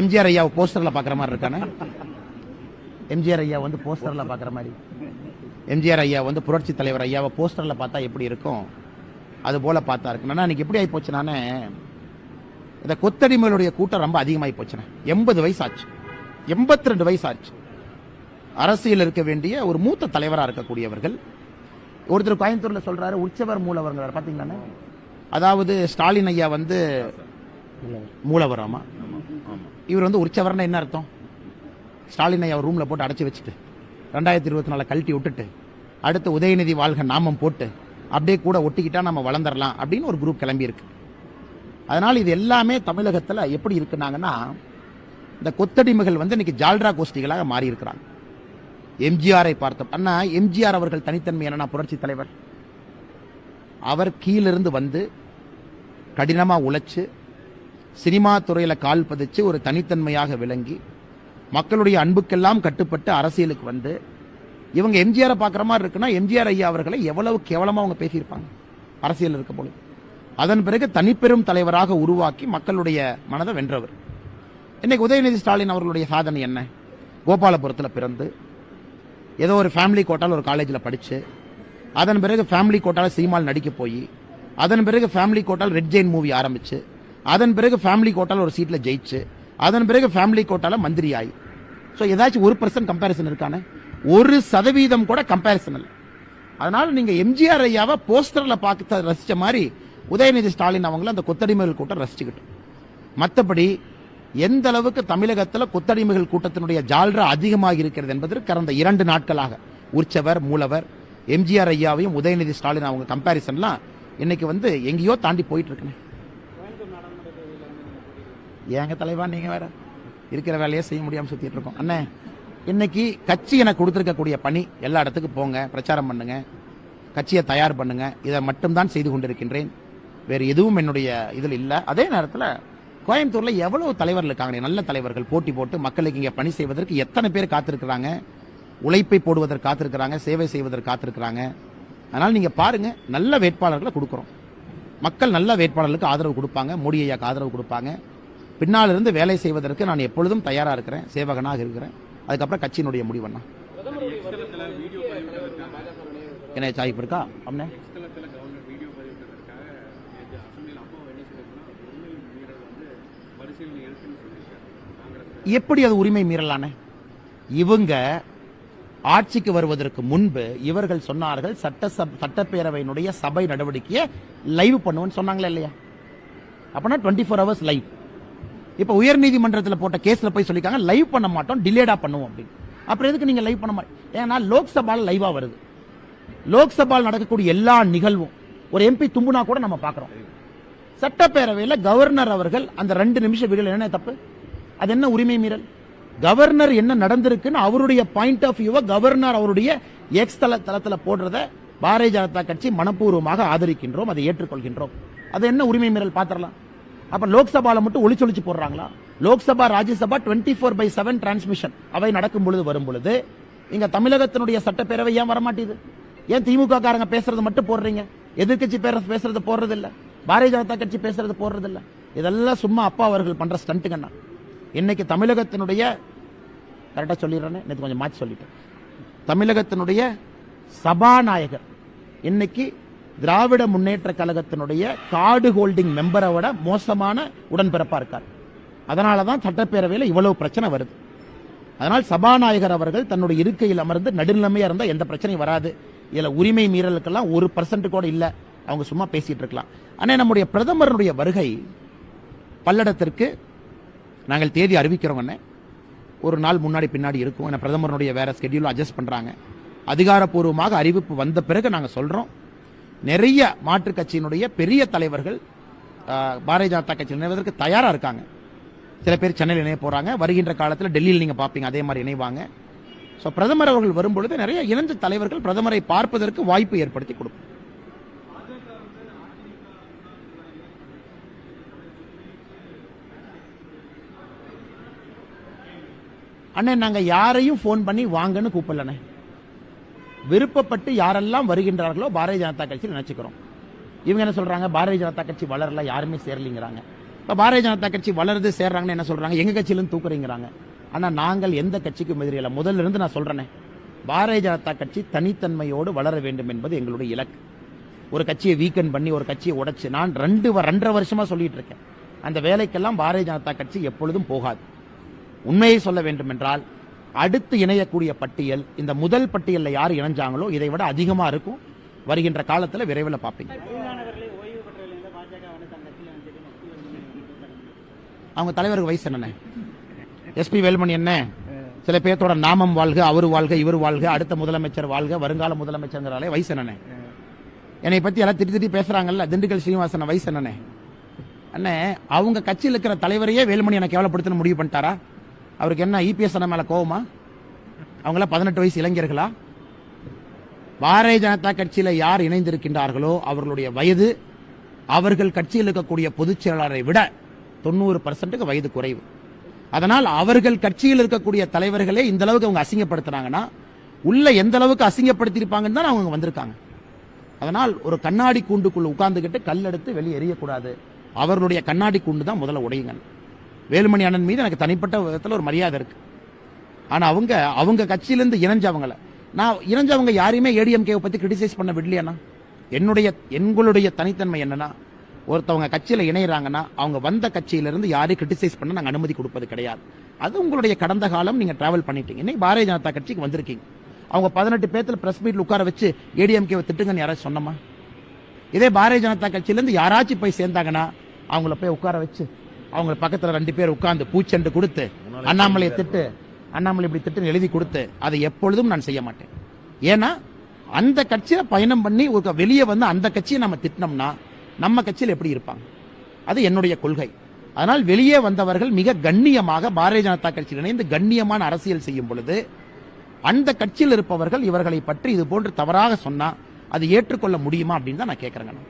எம்ஜிஆர் ஐயா போஸ்டர்ல பாக்குற மாதிரி இருக்கானே. எம்ஜிஆர் ஐயா வந்து போஸ்டர்ல பாக்குற மாதிரி. எம்ஜிஆர் ஐயா வந்து புரட்சி தலைவர் ஐயாவை போஸ்டர்ல பார்த்தா எப்படி இருக்கும் அது போல பார்த்தா இருக்கு. அன்னைக்கு எப்படி ஆகி போச்சு, நானே இந்த கொத்தடிமைகளுடைய கூட்டம் ரொம்ப அதிகமாகி போச்சுன்னா 80 வயசு ஆச்சு, 82 வயசு ஆச்சு. அரசியல் இருக்க வேண்டிய ஒரு மூத்த தலைவராக இருக்கக்கூடியவர்கள். ஒருத்தர் கோயம்புத்தூர்ல சொல்றாரு உற்சவர் மூலவர் பாத்தீங்களா. அதாவது ஸ்டாலின் ஐயா வந்து மூலவர். ஆமா, இவர் வந்து உற்சவர்னா என்ன அர்த்தம்? ஸ்டாலின் ஐயா ரூம்ல போட்டு அடைச்சி வச்சுட்டு 2024 கழட்டி விட்டுட்டு அடுத்து உதயநிதி வாழ்க நாமம் போட்டு அப்படியே கூட ஒட்டிக்கிட்டா நம்ம வளர்ந்துடலாம் அப்படின்னு ஒரு குரூப் கிளம்பி இருக்கு. அதனால இது எல்லாமே தமிழகத்தில் எப்படி இருக்குனாங்கன்னா, இந்த கொத்தடிமைகள் வந்து இன்னைக்கு ஜால்ரா கோஷ்டிகளாக மாறி இருக்கிறாங்க. எம்ஜிஆரை பார்த்தோம் அண்ணா, எம்ஜிஆர் அவர்கள் தனித்தன்மை என்னன்னா, புரட்சி தலைவர் அவர் கீழிருந்து வந்து கடினமா உழைச்சு சினிமா துறையில கால் பதிச்சு ஒரு தனித்தன்மையாக விளங்கி மக்களுடைய அன்புக்கெல்லாம் கட்டுப்பட்டு அரசியலுக்கு வந்து இவங்க எம்ஜிஆரை பார்க்குற மாதிரி இருக்குன்னா, எம்ஜிஆர் ஐயா அவர்களை எவ்வளவு கேவலமா அவங்க பேசியிருப்பாங்க அரசியல் இருக்க போது. அதன் பிறகு தனிப்பெரும் தலைவராக உருவாக்கி மக்களுடைய மனதை வென்றவர். இன்னைக்கு உதயநிதி ஸ்டாலின் அவர்களுடைய சாதனை என்ன? கோபாலபுரத்தில் பிறந்து ஏதோ ஒரு ஃபேமிலி கோட்டால் ஒரு காலேஜில் படிச்சு, அதன் பிறகு ஃபேமிலி கோட்டால் சினிமால் நடிக்க போய், அதன் பிறகு ஃபேமிலி கோட்டால் ரெட் ஜெயின் மூவி ஆரம்பிச்சு, அதன் பிறகு ஃபேமிலி கோட்டால் ஒரு சீட்ல ஜெயிச்சு, அதன் பிறகு ஃபேமிலி கோட்டால மந்திரி ஆகி. ஸோ ஏதாச்சும் 1% கம்பேரிசன் இருக்கானே? 1% கூட கம்பேரிசன் இல்லை. அதனால நீங்க எம்ஜிஆர் ஐயாவை போஸ்டர்ல பார்த்து ரசிச்ச மாதிரி உதயநிதி ஸ்டாலின் அவங்களும் அந்த கொத்தடிமைகள் கூட்டம் ரசிச்சுக்கிட்டோம். மற்றபடி எந்த அளவுக்கு தமிழகத்தில் கொத்தடிமைகள் கூட்டத்தினுடைய ஜால்ரா அதிகமாக இருக்கிறது என்பதற்கு கடந்த 2 நாட்களாக உற்சவர் மூலவர் எம்ஜிஆர் ஐயாவையும் உதயநிதி ஸ்டாலின் அவங்க கம்பேரிசன்லாம் இன்னைக்கு வந்து எங்கேயோ தாண்டி போயிட்டு இருக்குன்னு. ஏங்க தலைவா, நீங்க வேற இருக்கிற வேலையை செய்ய முடியாம சுத்திட்டு இருக்கோம். அண்ணே, இன்னைக்கு கட்சி எனக்கு கொடுத்திருக்கக்கூடிய பணி, எல்லா இடத்துக்கும் போங்க, பிரச்சாரம் பண்ணுங்க, கட்சியை தயார் பண்ணுங்க, இதை மட்டும்தான் செய்து கொண்டிருக்கின்றேன். வேறு எதுவும் என்னுடைய இதில் இல்லை. அதே நேரத்தில் கோயம்புத்தூர்ல எவ்வளவு தலைவர்கள் இருக்காங்க, நல்ல தலைவர்கள், போட்டி போட்டு மக்களுக்கு இங்கே பணி செய்வதற்கு எத்தனை பேர் காத்திருக்கிறாங்க, உழைப்பை போடுவதற்கு காத்திருக்கிறாங்க, சேவை செய்வதற்கு காத்திருக்கிறாங்க. அதனால நீங்க பாருங்க, நல்ல வேட்பாளர்களை கொடுக்கிறோம். மக்கள் நல்ல வேட்பாளர்களுக்கு ஆதரவு கொடுப்பாங்க, மோடி ஐயாக்கு ஆதரவு கொடுப்பாங்க. பின்னால் இருந்து வேலை செய்வதற்கு நான் எப்பொழுதும் தயாரா இருக்கிறேன், சேவகனாக இருக்கிறேன். அதுக்கப்புறம் கட்சியினுடைய முடிவண்ணா என்ன சாய்ப்பு இருக்கா? அம்னே எப்படி அது உரிமை மீறலானே? இவங்க ஆட்சிக்கு வருவதற்கு முன்பு இவர்கள் சொன்னார்கள் சட்டப்பேரவையினுடைய சபை நடவடிக்கையை லைவ் பண்ணுவோம்னு சொன்னாங்களா இல்லையா? அப்பனா 24 hours லைவ். இப்ப உயர்நீதிமன்றத்தில் போட்ட கேஸ்ல போய் சொல்லிருக்காங்க லைவ் பண்ண மாட்டோம், டிலேடா பண்ணுவோம் அப்படின்னு. அப்புறம் எதுக்கு நீங்க லைவ் பண்ண மாட்டோம்? ஏன்னா லோக்சபால லைவா வருது. லோக்சபால் நடக்கக்கூடிய எல்லா நிகழ்வும் ஒரு எம்பி தும்புனா கூட நம்ம பாக்குறோம். சட்டப்பேரவையில் கவர்னர் அவர்கள் அந்த 2 நிமிஷம் வீடியோ என்ன தப்பு? அது என்ன உரிமை மீறல்? கவர்னர் என்ன நடந்திருக்குன்னு அவருடைய பாயிண்ட் ஆஃப் வியூவை கவர்னர் அவருடைய எக்ஸ் தளத்தில் போடுறத பாரதிய ஜனதா கட்சி மனப்பூர்வமாக ஆதரிக்கின்றோம், அதை ஏற்றுக்கொள்கின்றோம். அது என்ன உரிமை மீறல் பாத்திரலாம். அப்ப லோக்சபால மட்டும் ஒளிச்சொலிச்சு போடுறாங்களா? லோக்சபா ராஜ்யசபா 24/7 டிரான்ஸ்மிஷன் அவை நடக்கும் பொழுது வரும் பொழுது இங்க தமிழகத்தினுடைய சட்டப்பேரவை ஏன் வரமாட்டேது? ஏன் திமுக காரங்க பேசுறது மட்டும் போடுறீங்க, எதிர்கட்சி பேசுறது போடுறது இல்ல, பாரதிய ஜனதா கட்சி பேசுறது போடுறது இல்ல? இதெல்லாம் சும்மா அப்பா அவர்கள் பண்ற ஸ்டண்ட்டுங்கண்ணா. இன்னைக்கு தமிழகத்தினுடைய கரெக்டா சொல்லிடுறேன்னு நேற்று கொஞ்சம் மாற்றி சொல்லிட்டேன். தமிழகத்தினுடைய சபாநாயகர் இன்னைக்கு திராவிட முன்னேற்ற கழகத்தினுடைய கார்டு ஹோல்டிங் மெம்பரை விட மோசமான உடன்பிறப்பா இருக்கார். அதனாலதான் சட்டப்பேரவையில் இவ்வளவு பிரச்சனை வருது. அதனால் சபாநாயகர் அவர்கள் தன்னுடைய இருக்கையில் அமர்ந்து நடுநிலைமையா இருந்தா எந்த பிரச்சனையும் வராது. இதுல உரிமை மீறலுக்கெல்லாம் 1% கூட இல்ல, அவங்க சும்மா பேசிட்டு இருக்கலாம். ஆனா நம்முடைய பிரதமருடைய வருகை பல்லடத்திற்கு நாங்கள் தேதி அறிவிக்கிறோம். ஒரு நாள் முன்னாடி பின்னாடி இருக்கும். ஏன்னா பிரதமருடைய வேற ஸ்கெடியூல் அட்ஜஸ்ட் பண்றாங்க. அதிகாரப்பூர்வமாக அறிவிப்பு வந்த பிறகு நாங்க சொல்றோம். நிறைய மாற்றுக் கட்சியினுடைய பெரிய தலைவர்கள் பாரதிய ஜனதா கட்சியில் இணைவதற்கு தயாரா இருக்காங்க. சில பேர் சென்னையில் இணைய போறாங்க. வருகின்ற காலத்தில் டெல்லியில் நீங்க பாப்பீங்க, அதே மாதிரி இணைவாங்க. பிரதமர் அவர்கள் வரும்பொழுது நிறைய இணைந்த தலைவர்கள் பிரதமரை பார்ப்பதற்கு வாய்ப்பு ஏற்படுத்தி கொடுக்கும். அண்ணே, நாங்க யாரையும் போன் பண்ணி வாங்கன்னு கூப்பிடலண்ணே. விருப்பப்பட்டு யாரெல்லாம் வருகின்றார்களோ பாரதிய ஜனதா கட்சியில் நினைச்சுக்கிறோம். இவங்க என்ன சொல்றாங்க, பாரதிய ஜனதா கட்சி வளரல, யாருமே சேரலிங்கிறாங்க. இப்ப பாரதிய ஜனதா கட்சி வளருது சேர்றாங்கன்னு என்ன சொல்றாங்க, எங்க கட்சியிலிருந்து தூக்குறீங்கிறாங்க. ஆனா நாங்கள் எந்த கட்சிக்கும் எதிரில்ல. முதல்ல இருந்து நான் சொல்றேனே, பாரதிய ஜனதா கட்சி தனித்தன்மையோடு வளர வேண்டும் என்பது எங்களுடைய இலக்கு. ஒரு கட்சியை வீக்கன் பண்ணி ஒரு கட்சியை உடைச்சு நான் 2.5 வருஷமா சொல்லிட்டு இருக்கேன். அந்த வேலைக்கெல்லாம் பாரதிய ஜனதா கட்சி எப்பொழுதும் போகாது. உண்மையை சொல்ல வேண்டும் என்றால் அடுத்து இணையக்கூடிய பட்டியல் இந்த முதல் பட்டியலில் யார் இணைஞ்சாங்களோ இதை விட அதிகமா இருக்கும். வருகின்ற காலத்தில் விரைவில் பார்ப்பீங்க. அவங்க தலைவருக்கு வயசு என்னண்ணே? எஸ்பி வேலுமணி என்ன சில பேர்த்தோட நாமம் வாழ்க, அவரு வாழ்க, இவர் வாழ்க, அடுத்த முதலமைச்சர் வாழ்க, வருங்கால முதலமைச்சர் வயசு என்னண்ணே? என்னை பத்தி எல்லாம் திட்டி பேசுறாங்கல்ல, திண்டுக்கல் சீனிவாசன் வயசு என்னண்ணே? அண்ணே, அவங்க கட்சியில் இருக்கிற தலைவரையே வேலுமணி எனக்கு கேவலப்படுத்தணும் முடிவு பண்ணிட்டாரா? அவருக்கு என்ன இபிஎஸ் அண்ணன் மேல கோவமா? அவங்கள 18 வயசு இளைஞர்களா? பாரதிய ஜனதா கட்சியில யார் இணைந்திருக்கின்றார்களோ அவர்களுடைய வயது அவர்கள் கட்சியில் இருக்கக்கூடிய பொதுச் செயலாளரை விட 90% வயது குறைவு. அதனால் அவர்கள் கட்சியில் இருக்கக்கூடிய தலைவர்களே இந்த அளவுக்கு அவங்க அசிங்கப்படுத்துறாங்கன்னா உள்ள எந்த அளவுக்கு அசிங்கப்படுத்திருப்பாங்கன்னு தான் அவங்க வந்திருக்காங்க. அதனால் ஒரு கண்ணாடி கூண்டுக்குள்ள உட்கார்ந்துகிட்டு கல் எடுத்து வெளியே எறியக்கூடாது. அவர்களுடைய கண்ணாடி கூண்டு தான் முதல்ல உடையுங்க. வேலுமணி அண்ணன் மீது எனக்கு தனிப்பட்ட விதத்தில் ஒரு மரியாதை இருக்கு. ஆனா அவங்க கட்சியிலிருந்து இணைஞ்சவங்கள நான் இணைஞ்சவங்க யாரையுமே ஏடிஎம்கேவை பத்தி கிரிட்டிசைஸ் பண்ண விடலையா? எங்களுடைய தனித்தன்மை என்னன்னா, ஒருத்தவங்க கட்சியில இணையறாங்கன்னா அவங்க வந்த கட்சியிலிருந்து யாரையும் கிரிட்டிசைஸ் பண்ண நாங்க அனுமதி கொடுப்பது கிடையாது. அது உங்களுடைய கடந்த காலம். நீங்க டிராவல் பண்ணிட்டீங்க. இன்னைக்கு பாரதிய ஜனதா கட்சிக்கு வந்திருக்கீங்க. அவங்க 18 பேர்த்துல பிரஸ் மீட்ல உட்கார வச்சு ஏடிஎம்கேவை திட்டுங்கன்னு யாராச்சும் சொன்னமா? இதே பாரதிய ஜனதா கட்சியிலிருந்து யாராச்சும் போய் சேர்ந்தாங்கன்னா அவங்கள போய் உட்கார வச்சு அவங்க பக்கத்துல 2 பேர் உட்கார்ந்து பூச்செண்டு கொடுத்து அண்ணாமலையை திட்டு, அண்ணாமலை இப்படி திட்டுன்னு எழுதி கொடுத்து அதை எப்பொழுதும் நான் செய்ய மாட்டேன். ஏன்னா அந்த கட்சியில பயணம் பண்ணி வெளியே வந்து அந்த கட்சியை நம்ம திட்டினோம்னா நம்ம கட்சியில் எப்படி இருப்பாங்க? அது என்னுடைய கொள்கை. அதனால் வெளியே வந்தவர்கள் மிக கண்ணியமாக பாரதிய ஜனதா கட்சியில் இணைந்து கண்ணியமான அரசியல் செய்யும் பொழுது அந்த கட்சியில் இருப்பவர்கள் இவர்களை பற்றி இது போன்று தவறாக சொன்னா அது ஏற்றுக்கொள்ள முடியுமா அப்படின்னு தான் நான் கேட்கிறேங்க.